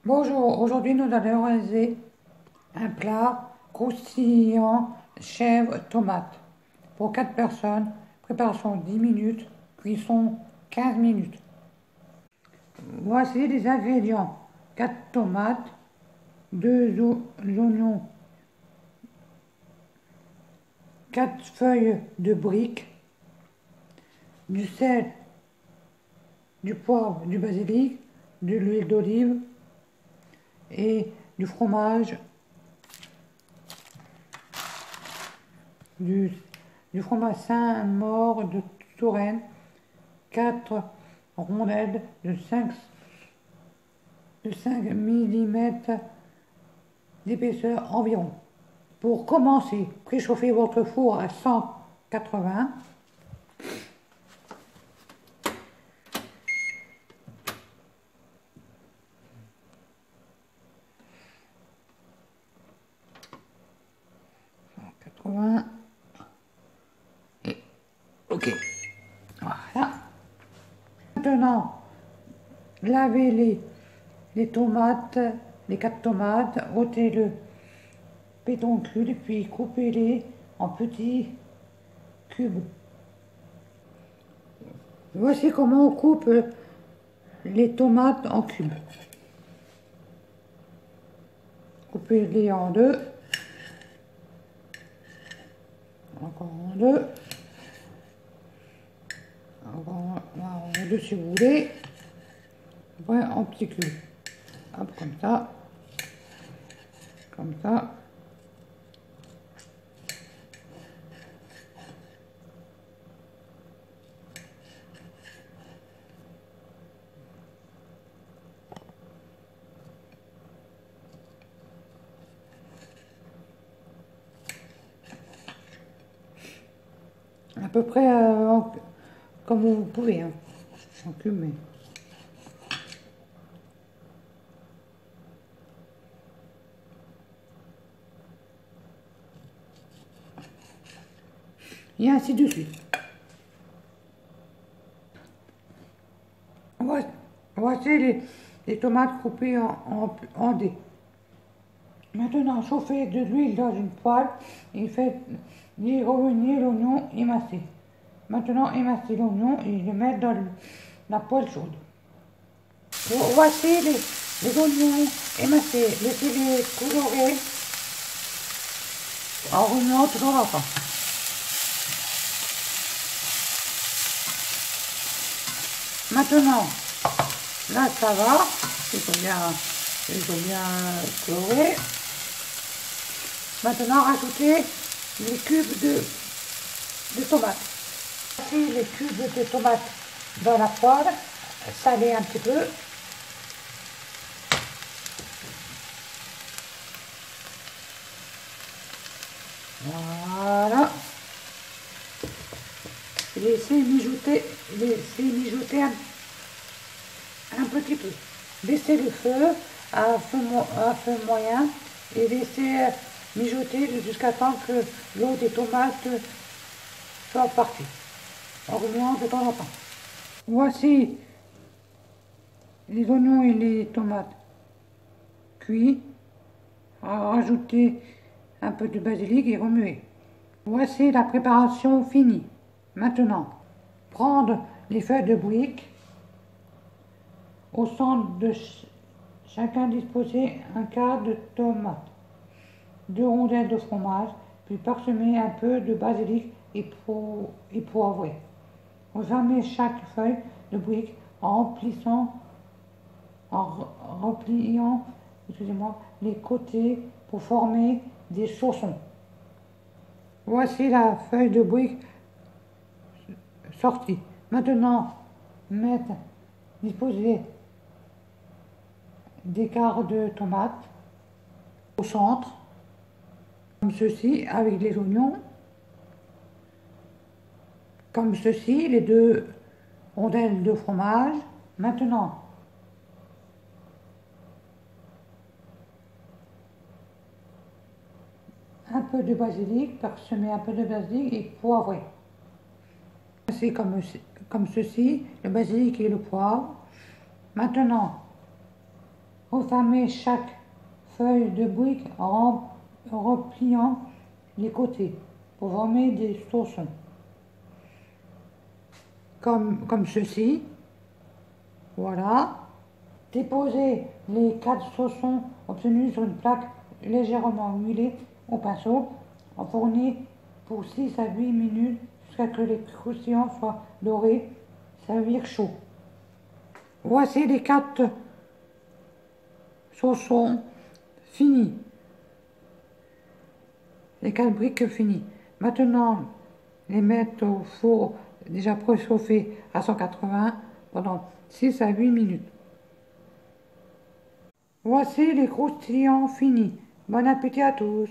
Bonjour, aujourd'hui nous allons réaliser un plat croustillant chèvre tomate pour 4 personnes, préparation 10 minutes, cuisson 15 minutes. Voici les ingrédients: 4 tomates, 2 oignons, 4 feuilles de briques, du sel, du poivre, du basilic, de l'huile d'olive et du fromage, du fromage Saint-Maure de Touraine, 4 rondelles de 5 mm d'épaisseur environ. Pour commencer, préchauffez votre four à 180. Et ok. Voilà. Maintenant, lavez les tomates, les 4 tomates, ôtez le pédoncule, puis coupez-les en petits cubes. Voici comment on coupe les tomates en cubes. Coupez-les en deux. Encore en deux. Encore en deux si vous voulez. Après en petits cubes. Hop, comme ça. Comme ça. À peu près comme vous pouvez, hein, en cube, mais... Et ainsi de suite. Voici les tomates coupées en dés. Maintenant, chauffez de l'huile dans une poêle et faites revenir l'oignon émincé. Maintenant, émincez l'oignon et le mettre dans la poêle chaude. Voici les oignons émincés. Laissez-les colorer en remuant tout en temps. Maintenant, là ça va, ils sont bien colorés. Maintenant, rajoutez les cubes de tomates. Voici les cubes de tomates dans la poêle, salez un petit peu. Voilà. Laissez mijoter un petit peu. Baissez le feu à feu moyen et laissez mijoter jusqu'à temps que l'eau des tomates soit partie, en remuant de temps en temps. Voici les oignons et les tomates cuits. Rajoutez un peu de basilic et remuez. Voici la préparation finie. Maintenant, prendre les feuilles de briques. Au centre de chacun disposer un quart de tomate, 2 rondelles de fromage, puis parsemer un peu de basilic et poivré. Refermez chaque feuille de brique en repliant les côtés pour former des chaussons. Voici la feuille de brique sortie. Maintenant, disposer des quarts de tomates au centre, comme ceci, avec les oignons, comme ceci, les 2 rondelles de fromage. Maintenant, un peu de basilic, parsemer un peu de basilic et poivré. C'est comme ceci, le basilic et le poivre. Maintenant, Refermez chaque feuille de brique en repliant les côtés pour former des saucissons. Comme ceci. Voilà. Déposez les 4 saucissons obtenus sur une plaque légèrement huilée au pinceau. Enfournez pour 6 à 8 minutes jusqu'à ce que les croustillants soient dorés. Servir chaud. Voici les 4 saucissons finis. Les 4 briques finies. Maintenant, les mettre au four déjà préchauffé à 180 pendant 6 à 8 minutes. Voici les croustillants finis. Bon appétit à tous!